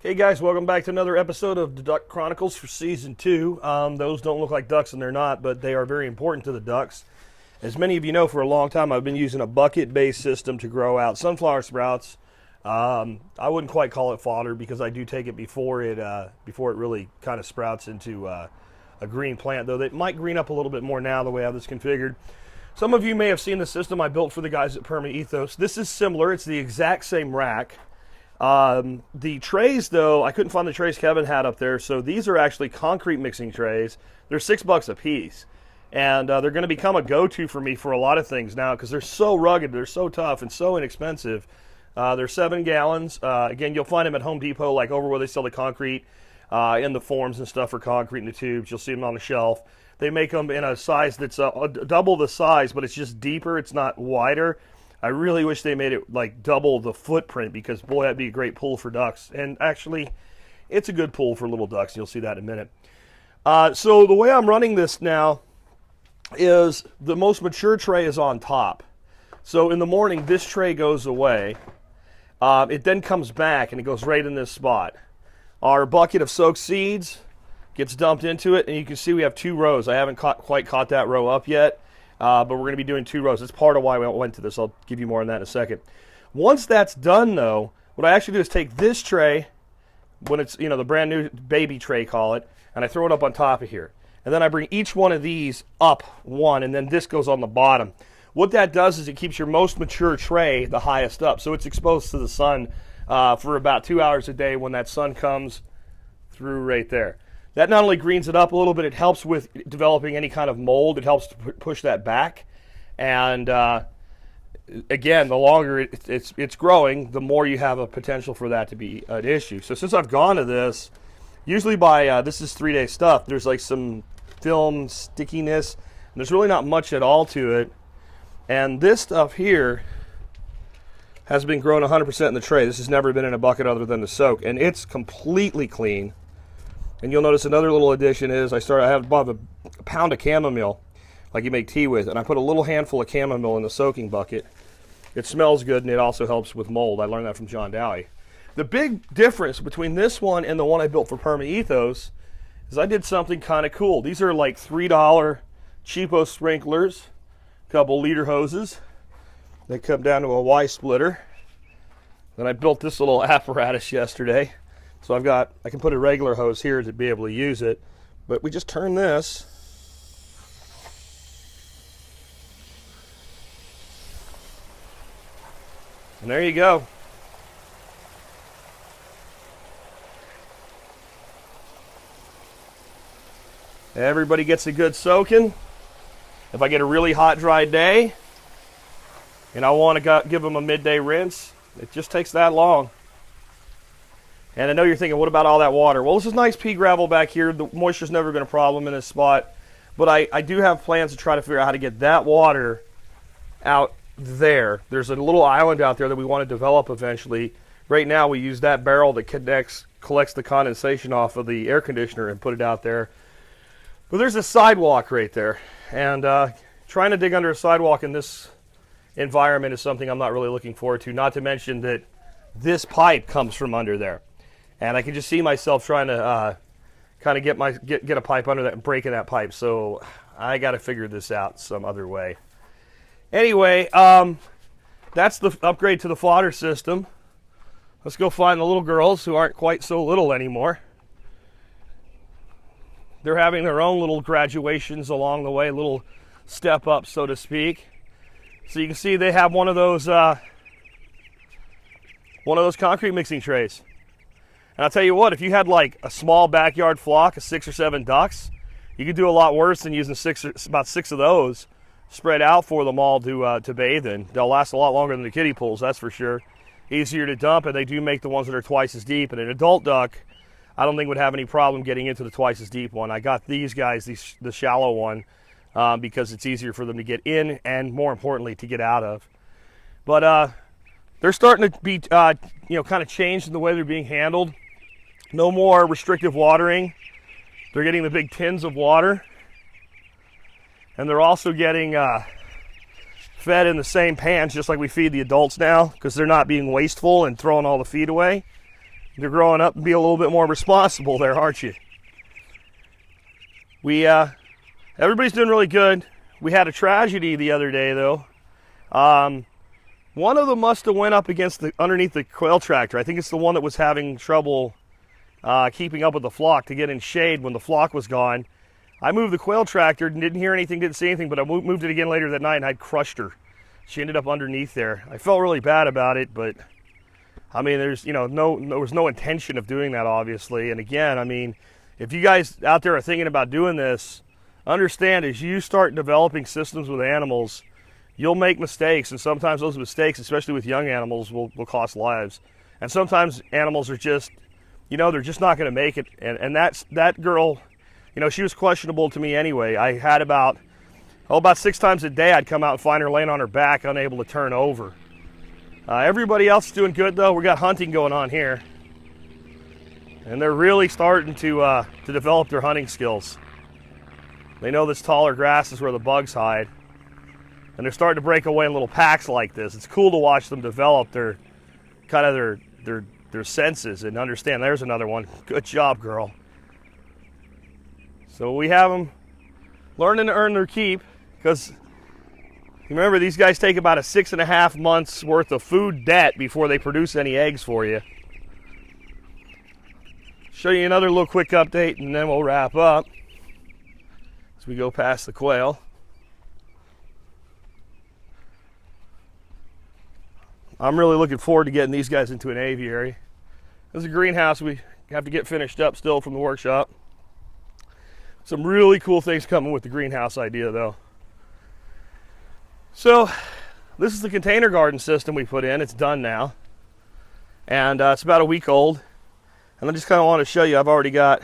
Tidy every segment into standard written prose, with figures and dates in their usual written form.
Hey guys, welcome back to another episode of the Duck Chronicles for Season 2. Those don't look like ducks and they're not, but they are very important to the ducks. As many of you know, for a long time I've been using a bucket-based system to grow out sunflower sprouts. I wouldn't quite call it fodder because I do take it before it really kind of sprouts into a green plant, though it might green up a little bit more now the way I have this configured. Some of you may have seen the system I built for the guys at Ethos. This is similar. It's the exact same rack. The trays, though, I couldn't find the trays Kevin had up there, so these are actually concrete mixing trays. They're $6 a piece, and they're going to become a go-to for me for a lot of things now because they're so rugged, they're so tough, and so inexpensive. They're 7 gallons. Again, you'll find them at Home Depot, like over where they sell the concrete in the forms and stuff for concrete in the tubes. You'll see them on the shelf. They make them in a size that's double the size, but it's just deeper. It's not wider. I really wish they made it like double the footprint because, boy, that'd be a great pool for ducks. And actually, it's a good pool for little ducks. You'll see that in a minute. So the way I'm running this now is the most mature tray is on top. So in the morning, this tray goes away. It then comes back, and it goes right in this spot. Our bucket of soaked seeds gets dumped into it, and you can see we have 2 rows. I haven't quite caught that row up yet. But we're going to be doing 2 rows. That's part of why we went to this. I'll give you more on that in a second. Once that's done, though, what I actually do is take this tray, when it's, you know, the brand new baby tray, call it, and I throw it up on top of here. And then I bring each one of these up one, and then this goes on the bottom. What that does is it keeps your most mature tray the highest up. So it's exposed to the sun for about 2 hours a day when that sun comes through right there. That not only greens it up a little bit, it helps with developing any kind of mold. It helps to push that back. And again, the longer it's growing, the more you have a potential for that to be an issue. So since I've gone to this, usually by, this is 3-day stuff, there's like some film stickiness. And there's really not much at all to it. And this stuff here has been grown 100% in the tray. This has never been in a bucket other than the soak. And it's completely clean. And you'll notice another little addition is I have about a pound of chamomile, like you make tea with, and I put a little handful of chamomile in the soaking bucket. It smells good, and it also helps with mold. I learned that from John Dowie. The big difference between this one and the one I built for Ethos is I did something kind of cool. These are like $3 cheapo sprinklers, a couple liter hoses. They come down to a Y splitter. Then I built this little apparatus yesterday. So I can put a regular hose here to be able to use it, but we just turn this. And there you go. Everybody gets a good soaking. If I get a really hot, dry day, and I want to give them a midday rinse, it just takes that long. And I know you're thinking, what about all that water? Well, this is nice pea gravel back here. The moisture's never been a problem in this spot. But I do have plans to try to figure out how to get that water out there. There's a little island out there that we want to develop eventually. Right now, we use that barrel that collects the condensation off of the air conditioner and put it out there. But there's a sidewalk right there. And trying to dig under a sidewalk in this environment is something I'm not really looking forward to. Not to mention that this pipe comes from under there. And I can just see myself trying to kind of get a pipe under that and breaking that pipe. So I got to figure this out some other way. Anyway, that's the upgrade to the fodder system. Let's go find the little girls who aren't quite so little anymore. They're having their own little graduations along the way, little step up, so to speak. So you can see they have one of those concrete mixing trays. And I'll tell you what, if you had like a small backyard flock of 6 or 7 ducks, you could do a lot worse than using about 6 of those spread out for them all to bathe in. They'll last a lot longer than the kiddie pools, that's for sure. Easier to dump, and they do make the ones that are twice as deep. And an adult duck, I don't think would have any problem getting into the twice as deep one. I got these guys, the shallow one, because it's easier for them to get in and, more importantly, to get out of. But they're starting to be, kind of changed in the way they're being handled. No more restrictive watering. They're getting the big tins of water. And they're also getting fed in the same pans, just like we feed the adults now, because they're not being wasteful and throwing all the feed away. You're growing up and be a little bit more responsible there, aren't you? Everybody's doing really good. We had a tragedy the other day, though. One of them must have went up against underneath the quail tractor. I think it's the one that was having trouble keeping up with the flock to get in shade when the flock was gone. I moved the quail tractor and didn't hear anything, didn't see anything, but I moved it again later that night and I'd crushed her. She ended up underneath there. I felt really bad about it, but I mean, there was no intention of doing that, obviously. And again, I mean, if you guys out there are thinking about doing this, understand as you start developing systems with animals, you'll make mistakes, and sometimes those mistakes, especially with young animals, will cost lives. And sometimes animals are just, they're just not going to make it. And that girl, she was questionable to me anyway. I had about 6 times a day I'd come out and find her laying on her back, unable to turn over. Everybody else is doing good, though. We got hunting going on here. And they're really starting to develop their hunting skills. They know this taller grass is where the bugs hide. And they're starting to break away in little packs like this. It's cool to watch them develop their senses and understand. There's another one. Good job, girl. So we have them learning to earn their keep, because remember, these guys take about a 6.5 months worth of food debt before they produce any eggs for you. Show you another little quick update and then we'll wrap up as we go past the quail. I'm really looking forward to getting these guys into an aviary. This is a greenhouse we have to get finished up still from the workshop. Some really cool things coming with the greenhouse idea, though. So this is the container garden system we put in. It's done now, and it's about a week old. And I just kind of want to show you, I've already got,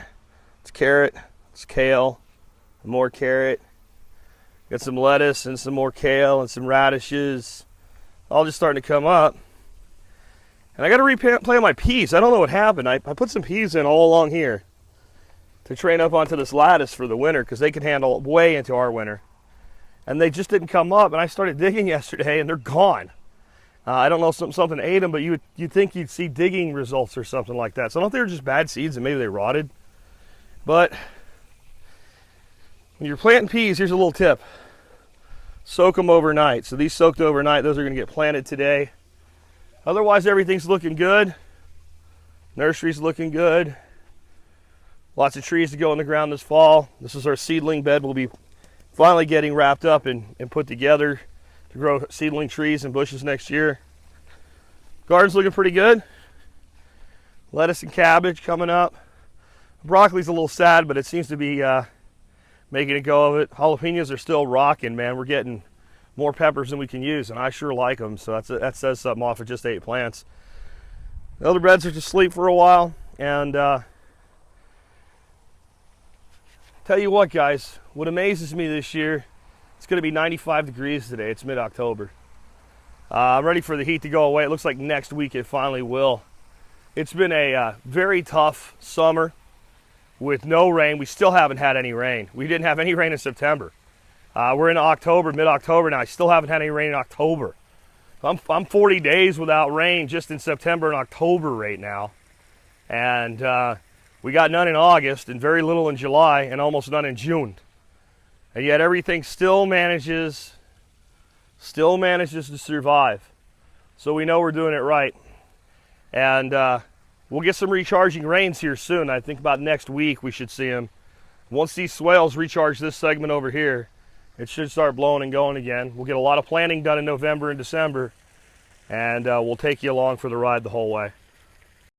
it's carrot, it's kale, more carrot, got some lettuce and some more kale and some radishes, all just starting to come up. And I got to replant my peas. I don't know what happened. I put some peas in all along here to train up onto this lattice for the winter, because they can handle way into our winter. And they just didn't come up, and I started digging yesterday and they're gone. I don't know, something ate them, but you'd think you'd see digging results or something like that. So I don't know if they were just bad seeds and maybe they rotted. But when you're planting peas, here's a little tip. Soak them overnight. So these soaked overnight, those are going to get planted today. Otherwise, everything's looking good. Nursery's looking good. Lots of trees to go in the ground this fall. This is our seedling bed. We'll be finally getting wrapped up and put together to grow seedling trees and bushes next year. Garden's looking pretty good. Lettuce and cabbage coming up. Broccoli's a little sad, but it seems to be making a go of it. Jalapenos are still rocking, man. We're getting more peppers than we can use, and I sure like them. So that says something off of just 8 plants. The other beds are to sleep for a while. And tell you what, guys, what amazes me this year, it's going to be 95 degrees today. It's mid-October. I'm ready for the heat to go away. It looks like next week it finally will. It's been a very tough summer with no rain. We still haven't had any rain. We didn't have any rain in September. We're in October, mid-October now. I still haven't had any rain in October. I'm 40 days without rain just in September and October right now. And we got none in August and very little in July and almost none in June. And yet everything still manages to survive. So we know we're doing it right. And we'll get some recharging rains here soon. I think about next week we should see them. Once these swales recharge this segment over here, it should start blowing and going again. We'll get a lot of planting done in November and December, and we'll take you along for the ride the whole way.